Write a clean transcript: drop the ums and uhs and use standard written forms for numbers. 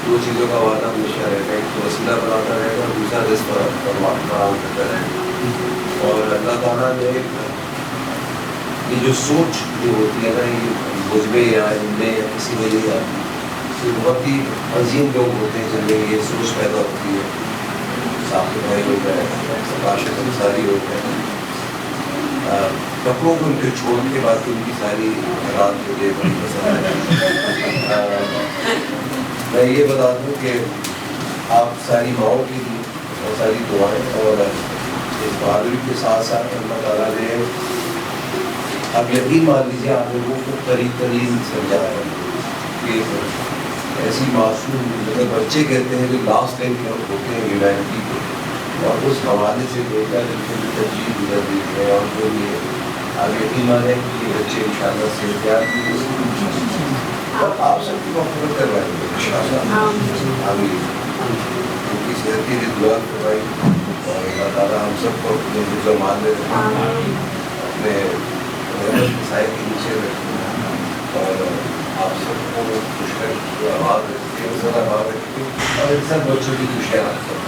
دو چیزوں کا وعدہ ہمیشہ رہتا ہے، ایک تو وسیلہ بناتا رہے گا، دوسرا رزق فراہم کرتا رہے گا. اور اللہ تعالیٰ نے یہ جو سوچ جو ہوتی ہے نا، یہ مجھ میں یا ان میں یا کسی میں نہیں آتی. بہت ہی عظیم لوگ ہوتے ہیں جن میں یہ سوچ پیدا ہوتی ہے. ثاقب بھائی ہو گئے، راشد انصاری ہو گئے، کپڑوں کو ان کے چھوڑنے کے بعد ان کی ساری رات مجھے بڑی پسند ہے. میں یہ بتا دوں کہ آپ ساری ماؤں کی بھی بہت ساری دعائیں، اور اس بہادری کے ساتھ ساتھ اللہ تعالیٰ نے، آپ یقین مان لیجیے، آپ لوگوں کو قریب ترین سمجھا ہے کہ ایسی معصوم مطلب بچے کہتے ہیں جو لاسٹ ٹائم کے ہوتے ہیں ہیومینٹی کو، اور اس حوالے سے دیکھا جن کی تجویز گزر رہی ہے. اور جو یہ آپ یقین مانیں کہ یہ بچے ان شاء اللہ صحت بھی اور آپ سب کی مغفرت کروائیں گے ان شاء اللہ. آمین. ان کی صحت کی بھی دعا کروائی، اور اللہ تعالیٰ ہم سب کو اپنے زمان میں اپنے سائے کے نیچے رکھیں، اور آپ سب کو خوش کر آباد رکھتے ہیں، آباد رکھتے ہیں، اور ان سب بچوں کی خوشیاں رکھتے ہیں.